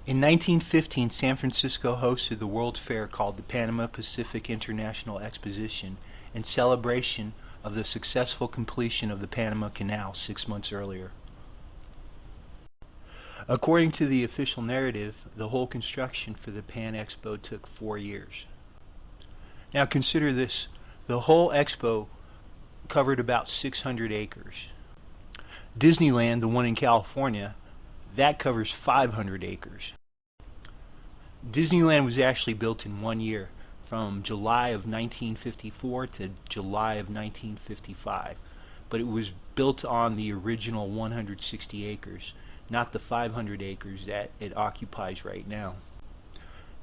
In 1915, San Francisco hosted the World's Fair called the Panama Pacific International Exposition in celebration of the successful completion of the Panama Canal 6 months earlier. According to the official narrative, the whole construction for the Pan Expo took 4 years. Now consider this, the whole expo covered about 600 acres. Disneyland, the one in California, that covers 500 acres. Disneyland was actually built in 1 year, from July of 1954 to July of 1955, but it was built on the original 160 acres, not the 500 acres that it occupies right now.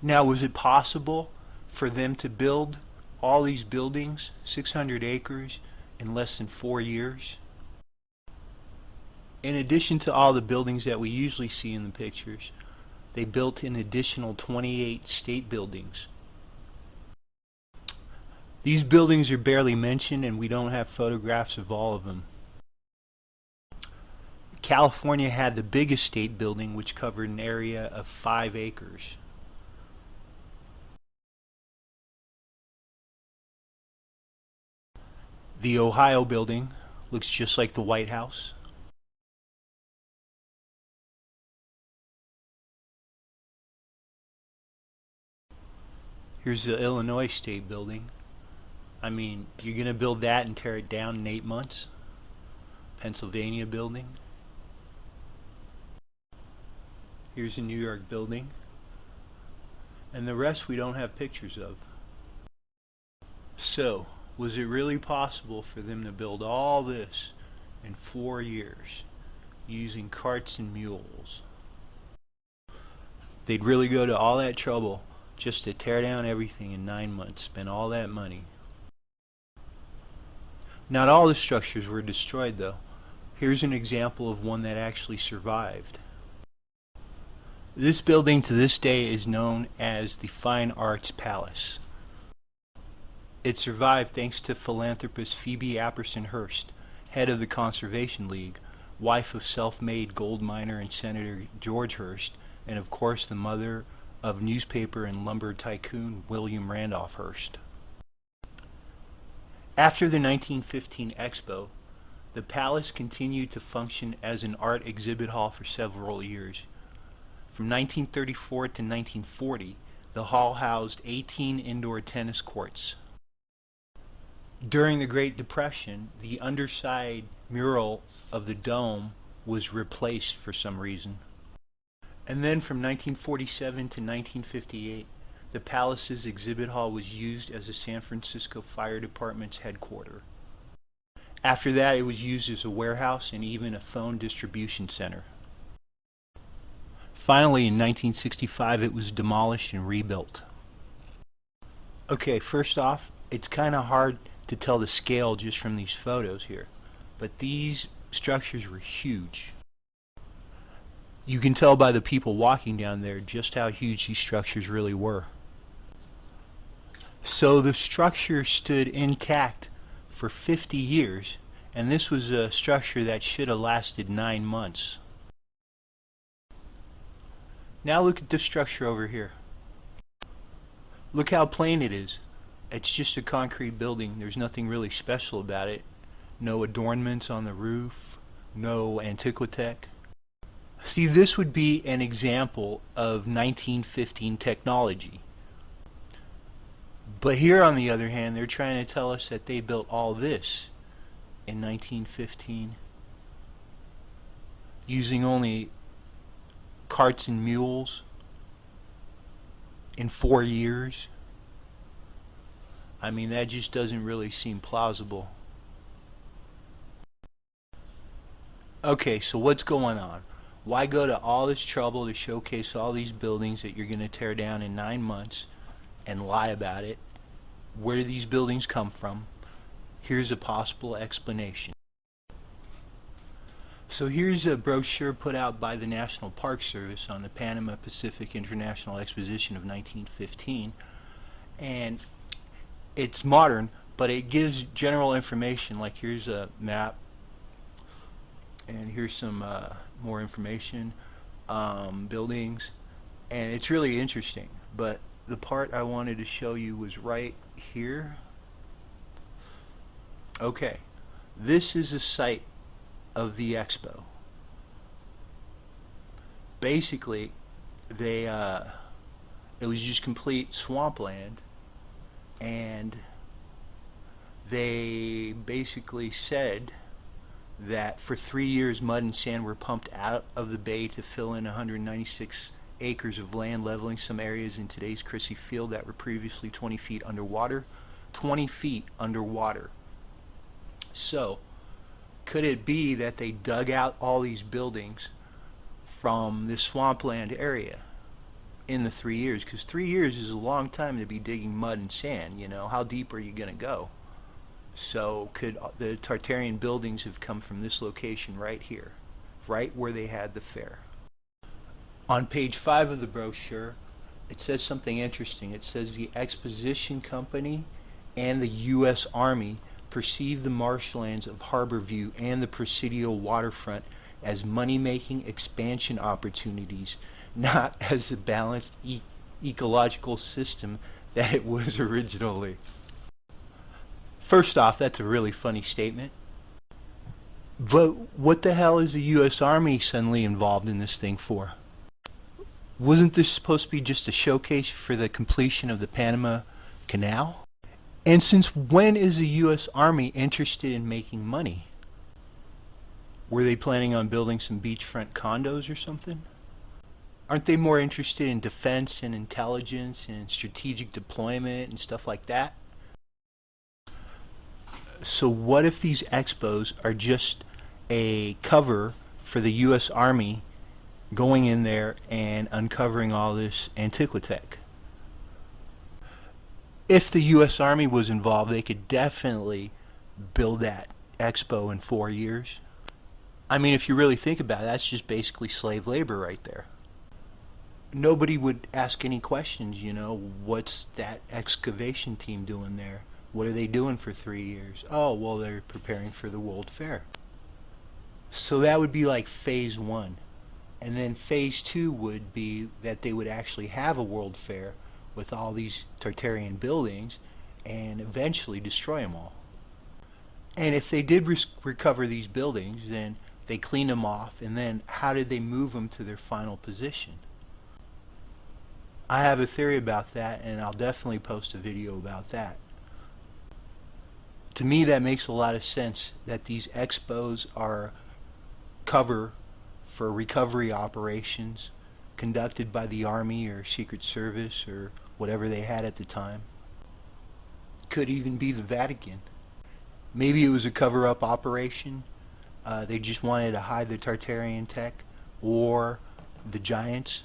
Now, was it possible for them to build all these buildings, 600 acres, in less than 4 years? In addition to all the buildings that we usually see in the pictures, they built an additional 28 state buildings. These buildings are barely mentioned, and we don't have photographs of all of them. California had the biggest state building, which covered an area of 5 acres. The Ohio building looks just like the White House. Here's the Illinois State Building. I mean, you're going to build that and tear it down in 8 months? Pennsylvania building. Here's the New York building. And the rest we don't have pictures of. So, was it really possible for them to build all this in 4 years using carts and mules? They'd really go to all that trouble just to tear down everything in 9 months, spend all that money. Not all the structures were destroyed, though. Here's an example of one that actually survived. This building to this day is known as the Fine Arts Palace. It survived thanks to philanthropist Phoebe Apperson Hearst, head of the Conservation League, wife of self-made gold miner and Senator George Hearst, and of course the mother of newspaper and lumber tycoon William Randolph Hearst. After the 1915 Expo, the palace continued to function as an art exhibit hall for several years. From 1934 to 1940, the hall housed 18 indoor tennis courts. During the Great Depression, the underside mural of the dome was replaced for some reason. And then from 1947 to 1958, the palace's exhibit hall was used as the San Francisco Fire Department's headquarters. After that, it was used as a warehouse and even a phone distribution center. Finally, in 1965, it was demolished and rebuilt. Okay, first off, it's kind of hard to tell the scale just from these photos here, but these structures were huge. You can tell by the people walking down there just how huge these structures really were. So the structure stood intact for 50 years, and this was a structure that should have lasted 9 months. Now look at this structure over here. Look how plain it is. It's just a concrete building. There's nothing really special about it. No adornments on the roof, no antiquitech. See, this would be an example of 1915 technology. But here, on the other hand, they're trying to tell us that they built all this in 1915 using only carts and mules in 4 years. I mean, that just doesn't really seem plausible. Okay, so what's going on? Why go to all this trouble to showcase all these buildings that you're going to tear down in 9 months and lie about it? Where do these buildings come from? Here's a possible explanation. So here's a brochure put out by the National Park Service on the Panama Pacific International Exposition of 1915, and it's modern, but it gives general information. Like, here's a map, and here's some more information, buildings, and it's really interesting. But the part I wanted to show you was right here. Okay, this is a site of the expo. Basically, it was just complete swampland, and they basically said that for 3 years mud and sand were pumped out of the bay to fill in 196 acres of land, leveling some areas in today's Crissy Field that were previously 20 feet underwater. 20 feet underwater. So, could it be that they dug out all these buildings from this swampland area in the 3 years? Because 3 years is a long time to be digging mud and sand. How deep are you going to go? So could the Tartarian buildings have come from this location right here, right where they had the fair? On page 5 of the brochure, it says something interesting. It says the exposition company and the U.S. Army perceive the marshlands of Harborview and the Presidio waterfront as money-making expansion opportunities, not as a balanced ecological system that it was originally. First off, that's a really funny statement. But what the hell is the U.S. Army suddenly involved in this thing for? Wasn't this supposed to be just a showcase for the completion of the Panama Canal? And since when is the U.S. Army interested in making money? Were they planning on building some beachfront condos or something? Aren't they more interested in defense and intelligence and strategic deployment and stuff like that? So what if these expos are just a cover for the U.S. Army going in there and uncovering all this antiquitech? If the U.S. Army was involved, they could definitely build that expo in 4 years. I mean, if you really think about it, that's just basically slave labor right there. Nobody would ask any questions, what's that excavation team doing there? What are they doing for 3 years? Oh, well, they're preparing for the World Fair. So that would be like phase 1. And then phase 2 would be that they would actually have a World Fair with all these Tartarian buildings and eventually destroy them all. And if they did recover these buildings, then they cleaned them off, and then how did they move them to their final position? I have a theory about that, and I'll definitely post a video about that. To me, that makes a lot of sense, that these expos are cover for recovery operations conducted by the Army or Secret Service or whatever they had at the time. Could even be the Vatican. Maybe it was a cover-up operation. They just wanted to hide the Tartarian tech or the giants.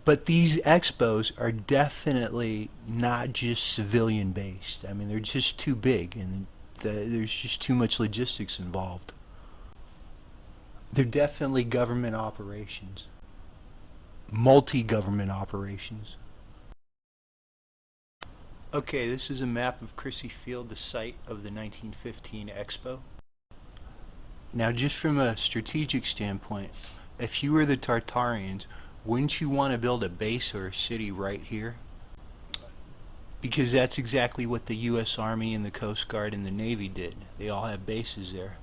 But these expos are definitely not just civilian based. I mean, they're just too big, and there's just too much logistics involved. They're definitely government operations. Multi-government operations. Okay, this is a map of Crissy Field, the site of the 1915 Expo. Now, just from a strategic standpoint, if you were the Tartarians, wouldn't you want to build a base or a city right here? Because that's exactly what the U.S. Army and the Coast Guard and the Navy did. They all have bases there.